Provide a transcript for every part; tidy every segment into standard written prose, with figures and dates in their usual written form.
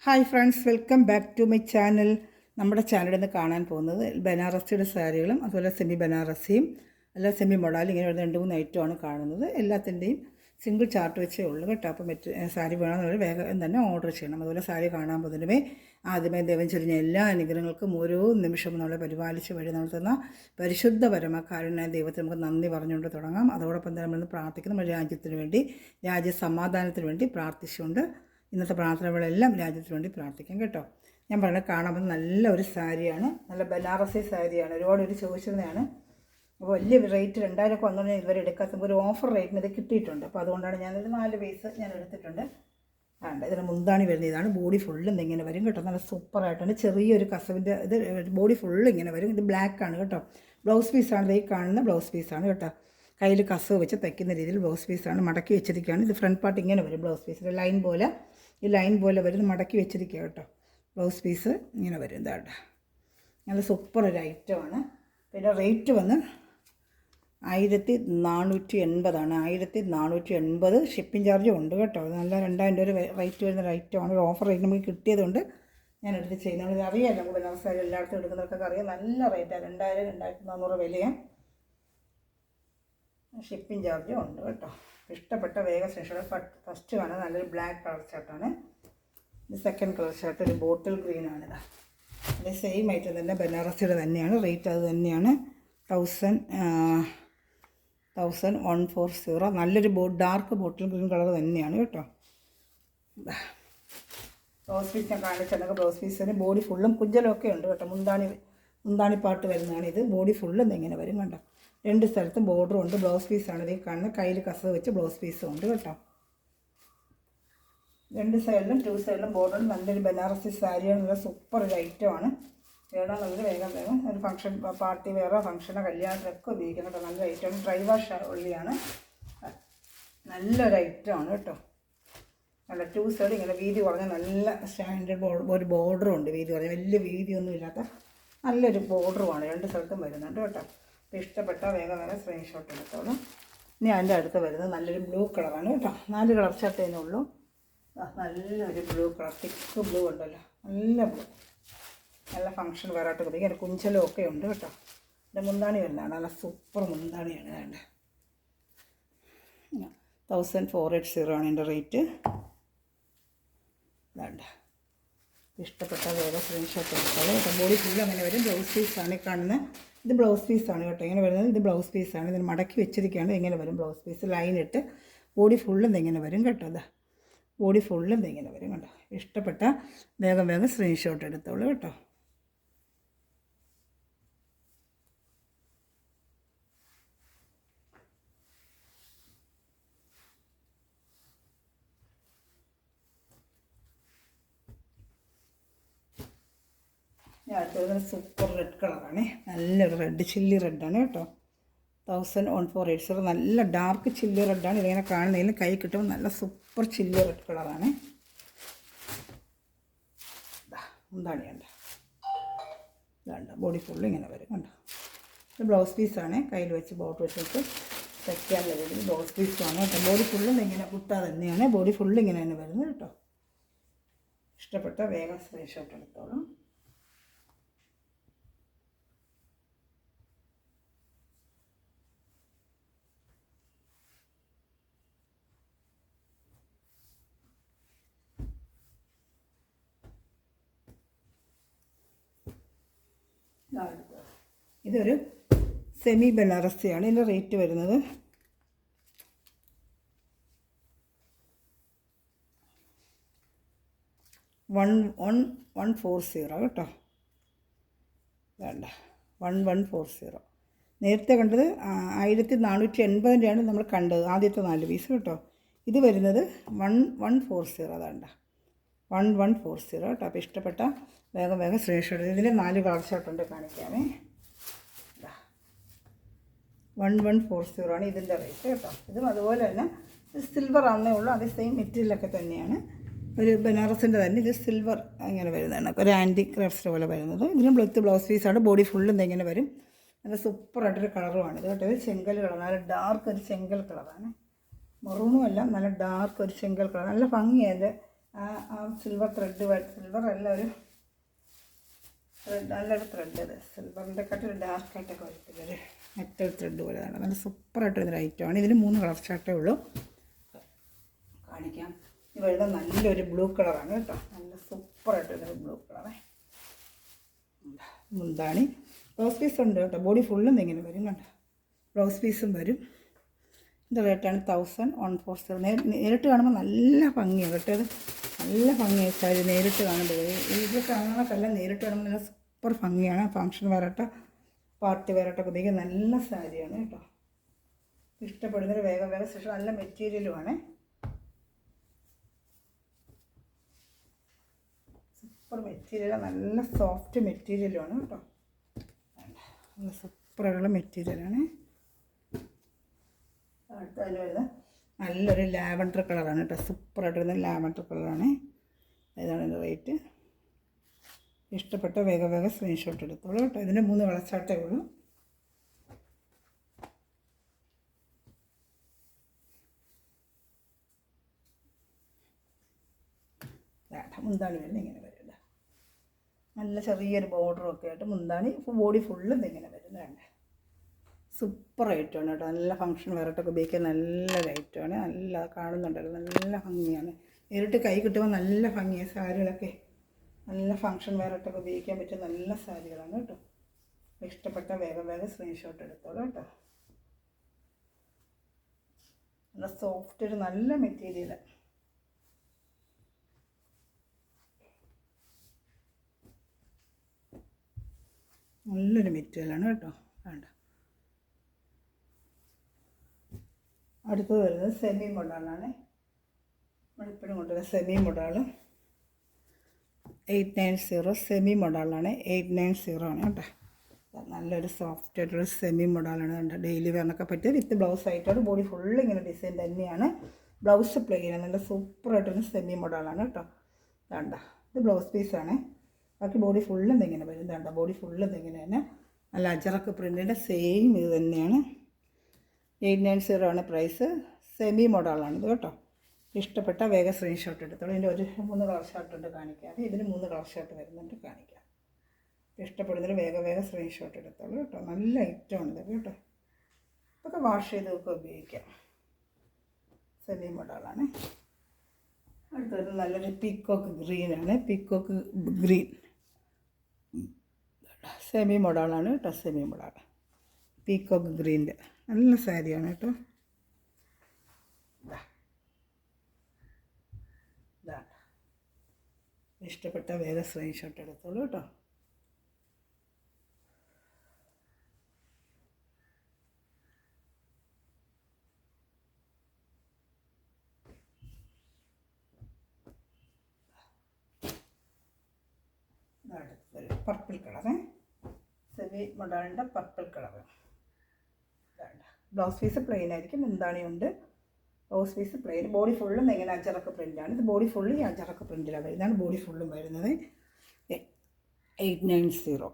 Hi friends, welcome back to my channel. നമ്മുടെ ചാനലിൽ നിന്ന് കാണാൻ പോകുന്നത് ബനാറസിയുടെ സാരികളും അതുപോലെ സെമി ബനാറസിയും അല്ല സെമി മൊഡാലും ഇങ്ങനെ രണ്ട് മൂന്ന് ഐറ്റമാണ് കാണുന്നത്. എല്ലാത്തിൻ്റെയും സിംഗിൾ ചാർട്ട് വെച്ചേ ഉള്ളൂ കേട്ടോ. അപ്പോൾ സാരി വേണമെന്നുള്ളത് വേഗം തന്നെ ഓർഡർ ചെയ്യണം. അതുപോലെ സാരി കാണാൻ പോകുന്നതിനുമേ ആദ്യമേ ദൈവം ചൊരിഞ്ഞ എല്ലാ അനുഗ്രഹങ്ങൾക്കും ഓരോ നിമിഷവും നമ്മളെ പരിപാലിച്ച് വഴി നമ്മൾ തന്ന പരിശുദ്ധ പരമകാരുണ്യ ദൈവത്തെ നമുക്ക് നന്ദി പറഞ്ഞുകൊണ്ട് തുടങ്ങാം. അതോടൊപ്പം തന്നെ നമ്മൾ പ്രാർത്ഥിക്കുന്ന നമ്മുടെ രാജ്യത്തിന് വേണ്ടി, രാജ്യസമാധാനത്തിന് വേണ്ടി പ്രാർത്ഥിച്ചുകൊണ്ട് ഇന്നത്തെ പ്രാർത്ഥനകളെല്ലാം രാജ്യത്തിന് വേണ്ടി പ്രാർത്ഥിക്കാം കേട്ടോ. ഞാൻ പറഞ്ഞത് കാണാൻ പോകുന്നത് നല്ല ഒരു സാരിയാണ്, നല്ല ബനാറസി സാരിയാണ്. ഒരുപാട് ചോദിച്ചിരുന്നതാണ്. അപ്പോൾ വലിയ റേറ്റ് 2000 ഒക്കെ വന്നുകൊണ്ട് ഇതുവരെ എടുക്കാത്ത ഒരു ഓഫർ റേറ്റിന് ഇത് കിട്ടിയിട്ടുണ്ട്. അപ്പോൾ അതുകൊണ്ടാണ് ഞാനൊരു 4 പീസ് ഞാൻ എടുത്തിട്ടുണ്ട്. ഇതിന് മുന്താണി വരുന്ന ഇതാണ്. ബോഡി ഫുള്ളും ഇങ്ങനെ വരും കേട്ടോ. നല്ല സൂപ്പറായിട്ടാണ്. ചെറിയൊരു കസവിൻ്റെ ഇത് ബോഡി ഫുള്ള് ഇങ്ങനെ വരും. ഇത് ബ്ലാക്കാണ് കേട്ടോ. ബ്ലൗസ് പീസാണ് ഈ കാണുന്ന ബ്ലൗസ് പീസാണ് കേട്ടോ. കയ്യിൽ കസവ് വെച്ച് തയ്ക്കുന്ന രീതിയിൽ ബ്ലൗസ് പീസാണ്. മടക്കി വെച്ചിരിക്കുകയാണ്. ഇത് ഫ്രണ്ട് പാർട്ട് ഇങ്ങനെ വരും. ബ്ലൗസ് പീസ് ലൈൻ പോലെ വരും. മടക്കി വെച്ചിരിക്കുക കേട്ടോ. ബ്ലൗസ് പീസ് ഇങ്ങനെ വരും. ഇതാണ്ട നല്ല സൂപ്പർ ഒരു ഐറ്റമാണ്. പിന്നെ റേറ്റ് വന്ന് 1480 1480. ഷിപ്പിംഗ് ചാർജും ഉണ്ട് കേട്ടോ. നല്ല 2000 രൂപ റേറ്റ് വരുന്ന ഒരു ഐറ്റമാണ്. ഒരു ഓഫർ റേറ്റ് നമുക്ക് കിട്ടിയതുകൊണ്ട് ഞാൻ എടുത്ത് ചെയ്യുന്നത്. അറിയാമല്ലോ, നമുക്ക് ബനാറസ് എല്ലായിടത്തും എടുക്കുന്നവർക്കൊക്കെ അറിയാം. നല്ല റേറ്റാണ്. 2000 2400 വിലയാണ്. ഷിപ്പിംഗ് ചാർജും ഉണ്ട് കേട്ടോ. ഇഷ്ടപ്പെട്ട വേഗം ശേഷം ഫസ്റ്റ് കാണാൻ നല്ലൊരു ബ്ലാക്ക് കളർ ഷർട്ടാണ്. ഇത് സെക്കൻഡ് കളർ ഷർട്ട് ഒരു ബോട്ടിൽ ഗ്രീനാണിത്. ഇത് സെയിം ഐറ്റം തന്നെ, ബനാറസിയുടെ തന്നെയാണ്. റേറ്റ് അത് തന്നെയാണ്. 1140. നല്ലൊരു ഡാർക്ക് ബോട്ടിൽ ഗ്രീൻ കളർ തന്നെയാണ് കേട്ടോ. ബ്ലൗസ് പീസ് ഞാൻ കാണിച്ചിട്ടുണ്ടെങ്കിൽ ബ്ലൗസ് പീസിന് ബോഡി ഫുള്ളും കുഞ്ചലൊക്കെ ഉണ്ട് കേട്ടോ. മുന്താണിപ്പാട്ട് വരുന്നതാണ് ഇത്. ബോഡി ഫുള്ളും ഇങ്ങനെ വരും കണ്ടോ. 2 സ്ഥലത്തും ബോർഡറും ഉണ്ട്. ബ്ലൗസ് പീസാണ് ഇത് കാണുന്നത്. കയ്യിൽ കസവ് വെച്ച് ബ്ലൗസ് പീസും ഉണ്ട് കേട്ടോ. 2 സൈഡിലും ബോർഡറും. നല്ലൊരു ബനാറസി സാരിയാണ്. നല്ല സൂപ്പർ ഒരു ഐറ്റമാണ്. വേണമെന്നുള്ളത് വേഗം ഒരു ഫംഗ്ഷൻ, പാർട്ടി വെയറോ ഫംഗ്ഷനോ കല്യാണത്തിനൊക്കെ ഉപയോഗിക്കണം കേട്ടോ. നല്ല ഐറ്റമാണ്. ഡ്രൈ വാഷ് ഉള്ളിയാണ്. നല്ലൊരു ഐറ്റമാണ് കേട്ടോ. നല്ല 2 സൈഡ് ഇങ്ങനെ വീതി കുറഞ്ഞ നല്ല സ്റ്റാൻഡേർഡ് ഒരു ബോർഡറും ഉണ്ട്. വീതി കുറഞ്ഞ വലിയ വീതിയൊന്നും ഇല്ലാത്ത നല്ലൊരു ബോർഡറുമാണ്. 2 സ്ഥലത്തും വരുന്നുണ്ട് കേട്ടോ. അപ്പോൾ ഇഷ്ടപ്പെട്ട വേഗം സ്ക്രീൻഷോട്ട് എടുത്തോളൂ. ഇനി അതിൻ്റെ അടുത്ത് വരുന്നത് നല്ലൊരു ബ്ലൂ കളറാണ് കേട്ടോ. 4 കളർ ഷർട്ടേ ഉള്ളൂ. നല്ലൊരു ബ്ലൂ കളർ, തിക്ക് ബ്ലൂ ഉണ്ടല്ലോ. നല്ല ബ്ലൂ, നല്ല ഫങ്ഷൻ വേറായിട്ട് ഉപയോഗിക്കാം. കുഞ്ചലും ഒക്കെ ഉണ്ട് കേട്ടോ. എൻ്റെ മുന്താണി വരുന്നതാണ്. നല്ല സൂപ്പർ മുന്താണിയാണ്. വേണ്ട 1480 ആണ് എൻ്റെ റേറ്റ്. വേണ്ട ഇഷ്ടപ്പെട്ട വേറെ സ്ക്രീൻഷോട്ട് എടുത്തോളൂ കേട്ടോ. ബോഡി ഫുള്ള് അങ്ങനെ വരും. ബ്ലൗസ് പീസാണ് ഈ കാണുന്നത്. ഇത് ബ്ലൗസ് പീസാണ് കേട്ടോ. ഇങ്ങനെ വരുന്നത് ഇത് ബ്ലൗസ് പീസാണ്. ഇതിന് മടക്കി വെച്ചിരിക്കുകയാണ്. ഇങ്ങനെ വരും ബ്ലൗസ് പീസ്. ലൈനിട്ട് ബോഡി ഫുള്ളും ഇങ്ങനെ വരും കേട്ടോ. അതാ ബോഡി ഫുള്ളും ഇങ്ങനെ വരും കേട്ടോ. ഇഷ്ടപ്പെട്ട വേഗം സ്ക്രീൻഷോട്ട് എടുത്തോളൂ കേട്ടോ. അടുത്തത് സൂപ്പർ റെഡ് കളറാണ്. നല്ലൊരു റെഡ്, ചില്ലി റെഡാണ് കേട്ടോ. 1140. നല്ല ഡാർക്ക് ചില്ലി റെഡാണ്. ഇതിങ്ങനെ കാണുന്നതിലും കൈ കിട്ടുമ്പോൾ നല്ല സൂപ്പർ ചില്ലി റെഡ് കളറാണ്. എന്താണ് വേണ്ട വേണ്ട ബോഡി ഫുള്ള് ഇങ്ങനെ വരും കണ്ടോ. ഇത് ബ്ലൗസ് പീസാണ്. കയ്യിൽ വെച്ച് ബോട്ട് വെച്ചിട്ട് തയ്ക്കാൻ വരുന്നത് ബ്ലൗസ് പീസാണ് കേട്ടോ. ബോഡി ഫുള്ളും ഇങ്ങനെ കുട്ടാ തന്നെയാണ്. ബോഡി ഫുള്ള് ഇങ്ങനെ തന്നെ വരുന്നത് കേട്ടോ. ഇഷ്ടപ്പെട്ട വേഗം സ്ക്രീൻഷോട്ട് എടുത്തോളൂ. ഇതൊരു സെമി ബനാറസിയാണ്. ഇതിൻ്റെ റേറ്റ് വരുന്നത് 1140 കേട്ടോ. വേണ്ട 1140. നേരത്തെ കണ്ടത് 1480 നമ്മൾ കണ്ടത്, ആദ്യത്തെ 4 പീസ് കേട്ടോ. ഇത് വരുന്നത് 1140. അതാണ്ട 1140 കേട്ടോ. അപ്പോൾ ഇഷ്ടപ്പെട്ട വേഗം സ്ക്രീൻഷോട്ട്. ഇതിൽ 4 കളർ ഷർട്ടുണ്ട്, കാണിക്കാമേ. 1140 ആണ് ഇതിൻ്റെ റേറ്റ് കേട്ടോ. ഇതും അതുപോലെ തന്നെ സിൽവർ ആണെന്നേ ഉള്ളൂ. അതേ സെയിം മെറ്റീരിയലൊക്കെ തന്നെയാണ്. ഒരു ബനാറസിൻ്റെ തന്നെ ഇത് സിൽവർ ഇങ്ങനെ വരുന്നതാണ്. ഒരു ആൻറ്റി ക്രാഫ്റ്റ്സ് പോലെ വരുന്നത്. ഇതിനും ബ്ലൗസ് പീസാണ്. ബോഡി ഫുള്ളും ഇങ്ങനെ വരും. നല്ല സൂപ്പറായിട്ടൊരു കളറുമാണ് ഇത് കേട്ടോ. ഇത് ചെങ്കൽ കളർ, നല്ല ഡാർക്ക് ഒരു ചെങ്കൽ കളറാണ്. മറൂണും അല്ല, നല്ല ഡാർക്ക് ഒരു ചെങ്കൽ കളർ. നല്ല ഭംഗിയാണ് ആ സിൽവർ ത്രെഡ് സിൽവർ അല്ല, ഒരു ത്രെഡ്, നല്ലൊരു ത്രെഡ്. ഇത് സിൽവറിൻ്റെ കാട്ടിൽ ഡാർക്കായിട്ടൊക്കെ വരത്തില്ലൊരു മെറ്റൽ ത്രെഡ് പോലെ തന്നെ നല്ല സൂപ്പറായിട്ട് വരുന്നൊരു ഐറ്റമാണ്. ഇതിന് 3 കളർ ചാർട്ടേ ഉള്ളൂ. കാണിക്കാം. ഇത് വരുന്നത് നല്ലൊരു ബ്ലൂ കളറാണ് കേട്ടോ. നല്ല സൂപ്പറായിട്ട് വരുന്നൊരു ബ്ലൂ കളറേ. മുന്താണി ബ്ലൗസ് പീസ് ഉണ്ട് കേട്ടോ. ബോഡി ഫുള്ളും ഇങ്ങനെ വരും കേട്ടോ. ബ്ലൗസ് പീസും വരും. ഇതിൻ്റെ റേറ്റാണ് 1140. നേരിട്ട് കാണുമ്പോൾ നല്ല ഭംഗിയാണ് കേട്ടോ. അത് നല്ല ഭംഗിയാണ് സാരി നേരിട്ട് കാണുമ്പോൾ. ഇത് കാണാനൊക്കെയല്ല, നേരിട്ട് കാണുമ്പോൾ നല്ല സൂപ്പർ ഭംഗിയാണ്. ഫങ്ഷൻ വേറായിട്ട് പാർട്ടി വേറായിട്ടൊക്കെ ഉപയോഗിക്കാൻ നല്ല സാരിയാണ് കേട്ടോ. ഇഷ്ടപ്പെടുന്നൊരു വേഗം ശേഷം നല്ല മെറ്റീരിയലുമാണ്. സൂപ്പർ മെറ്റീരിയലാണ്, നല്ല സോഫ്റ്റ് മെറ്റീരിയലുമാണ് കേട്ടോ. നല്ല സൂപ്പറായിട്ടുള്ള മെറ്റീരിയലാണ്. അടുത്ത അതിന് വരുന്നത് നല്ലൊരു ലാവൻഡർ കളറാണ് കേട്ടോ. സൂപ്പറായിട്ട് വരുന്ന ലാവൻഡർ കളറാണ്. ഇതാണ് ഇതിൻ്റെ റേറ്റ്. ഇഷ്ടപ്പെട്ട വേഗം സ്ക്രീൻഷോട്ട് എടുത്തോളൂ കേട്ടോ. ഇതിൻ്റെ 3 കളർ ചാർട്ടേ ഉള്ളൂ. മുന്താണി വരുന്നത് ഇങ്ങനെ വരില്ല. നല്ല ചെറിയൊരു ബോർഡറും ഒക്കെ ആയിട്ട് മുന്താണി ബോഡി ഫുള്ളും ഇങ്ങനെ വരുന്നതാണ്. സൂപ്പർ ഐറ്റമാണ് കേട്ടോ. നല്ല ഫങ്ഷൻ വേറായിട്ടൊക്കെ ഉപയോഗിക്കാൻ നല്ലൊരു ഐറ്റമാണ്. നല്ല കാണുന്നുണ്ടല്ലോ, നല്ല ഭംഗിയാണ്. നേരിട്ട് കൈ കിട്ടുമ്പോൾ നല്ല ഭംഗിയാണ്. സാരികളൊക്കെ നല്ല ഫങ്ഷൻ വേറായിട്ടൊക്കെ ഉപയോഗിക്കാൻ പറ്റിയ നല്ല സാരികളാണ് കേട്ടോ. ഇഷ്ടപ്പെട്ട വേഗം സ്ക്രീൻഷോട്ട് എടുത്തോളൂ കേട്ടോ. നല്ല സോഫ്റ്റ് ഒരു നല്ല മെറ്റീരിയൽ. നല്ലൊരു മെറ്റീരിയലാണ് കേട്ടോ. വേണ്ട. അടുത്തത് വരുന്നത് സെമി മൊഡാളാണ്. നമ്മളിപ്പോഴും കൊണ്ടുവരുന്നത് സെമി മൊഡാള് 890. സെമി മൊഡാളാണ് 890 ആണ് കേട്ടോ. നല്ലൊരു സോഫ്റ്റ് ആയിട്ടുള്ള സെമി മൊഡാളാണ് കേട്ടോ. ഡെയിലി വെയറിനൊക്കെ പറ്റിയ വിത്ത് ബ്ലൗസ് ആയിട്ടാണ്. ബോഡി ഫുള്ള് ഇങ്ങനെ ഡിസൈൻ തന്നെയാണ്. ബ്ലൗസ് പ്ലെയിൻ നല്ല സൂപ്പറായിട്ടൊരു സെമി മൊഡാളാണ് കേട്ടോ. വേണ്ട. ഇത് ബ്ലൗസ് പീസാണ്. ബാക്കി ബോഡി ഫുള്ളും ഇങ്ങനെ വരും. വേണ്ട. ബോഡി ഫുള്ളും ഇങ്ങനെ തന്നെ നല്ല അജറക്ക് പ്രിൻറ്റിൻ്റെ സെയിം ഇത് തന്നെയാണ്. 890 ആണ് പ്രൈസ്. സെമി മോഡലാണിത് കേട്ടോ. ഇഷ്ടപ്പെട്ട വേഗം സ്ക്രീൻഷോട്ട് എടുത്തോളൂ. ഇതിൻ്റെ ഒരു 3 കളർ ഷർട്ട് ഉണ്ട് കാണിക്കാം. ഇതിന് 3 കളർ ഷർട്ട് വരുന്നുണ്ട് കാണിക്കാം. ഇഷ്ടപ്പെടുന്നതിൽ വേഗം സ്ക്രീൻഷോട്ട് എടുത്തോളൂ കേട്ടോ. നല്ല ഐറ്റമാണ് ഇത് കേട്ടോ. ഇതൊക്കെ വാഷ് ചെയ്തൊക്കെ ഉപയോഗിക്കാം. സെമി മോഡലാണ്. അടുത്തൊരു നല്ലൊരു പീക്കോക്ക് ഗ്രീനാണ്. പീക്കോക്ക് ഗ്രീൻ സെമി മോഡലാണ് കേട്ടോ. സെമി മോഡൽ പീക്കോക്ക് ഗ്രീൻ്റെ നല്ല സാരിയാണ് കേട്ടോ. ഇഷ്ടപ്പെട്ട വേഗം സ്ക്രീൻഷോട്ട് എടുത്തോളൂ കേട്ടോ. പർപ്പിൾ കളറ് സെമി മോഡലിൻ്റെ purple colour. Blouse piece plain ആയിരിക്കും. മുന്താണിയുണ്ട്. Blouse piece plain. ബോഡി ഫുള്ളും ഇങ്ങനെ അജറക്ക് പ്രിൻ്റാണ്. ഇത് ബോഡി ഫുള്ള് ഈ അജറക്ക് പ്രിൻറ്റിലാണ് വരുന്നതാണ്. ബോഡി ഫുള്ളും വരുന്നത് 890.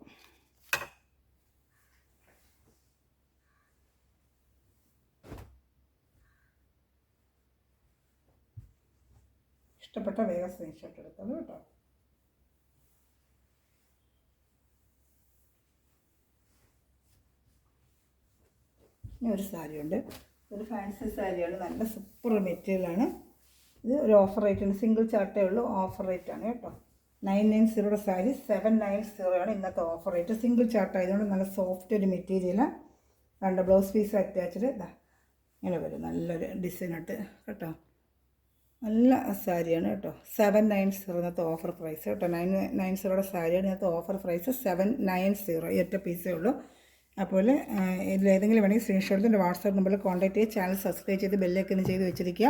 ഇഷ്ടപ്പെട്ട വേഗം സ്ക്രീൻഷോട്ട് എടുത്തോളൂ കേട്ടോ. ഇനി ഒരു സാരിയുണ്ട്. ഒരു ഫാൻസി സാരിയാണ്. നല്ല സൂപ്പർ മെറ്റീരിയലാണ്. ഇത് ഒരു ഓഫർ റേറ്റാണ്. സിംഗിൾ ചാർട്ടേ ഉള്ളൂ. ഓഫർ റേറ്റാണ് കേട്ടോ. 990 സാരി 790 ആണ് ഇന്നത്തെ ഓഫർ റേറ്റ്. സിംഗിൾ ചാർട്ട് ആയതുകൊണ്ട് നല്ല സോഫ്റ്റ് ഒരു മെറ്റീരിയലാണ്. രണ്ട് ബ്ലൗസ് പീസ് അറ്റാച്ച്ഡ് ഇതാ ഇങ്ങനെ വരും. നല്ലൊരു ഡിസൈനായിട്ട് കേട്ടോ. നല്ല സാരിയാണ് കേട്ടോ. 790 ഇന്നത്തെ ഓഫർ പ്രൈസ് കേട്ടോ. 990 സാരിയാണ് ഇന്നത്തെ ഓഫർ പ്രൈസ്. 790 ഈ ഒറ്റ പീസേ ഉള്ളൂ. അപ്പോൾ ഇതിലേതെങ്കിലും വേണമെങ്കിൽ സ്ക്രീൻഷോട്ട് എൻ്റെ വാട്സാപ്പ് നമ്പറിൽ കോൺടാക്ട് ചെയ്യുക. ചാനൽ സബ്സ്ക്രൈബ് ചെയ്ത് ബെല്ലൈക്കൺ ചെയ്ത് വെച്ചിരിക്കുക.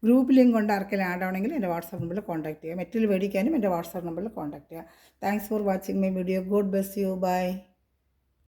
ഗ്രൂപ്പ് ലിങ്ക് കൊണ്ട് ആർക്കെങ്കിലും ആഡ് ആവണമെങ്കിൽ എൻ്റെ വാട്സാപ്പ് നമ്പറിൽ കോൺടാക്ട് ചെയ്യുക. മെറ്റീരിയൽ മേടിക്കാനും എൻ്റെ വാട്സാപ്പ് നമ്പറിൽ കോൺടാക്ട് ചെയ്യുക. Thanks for watching my video. God bless you. By.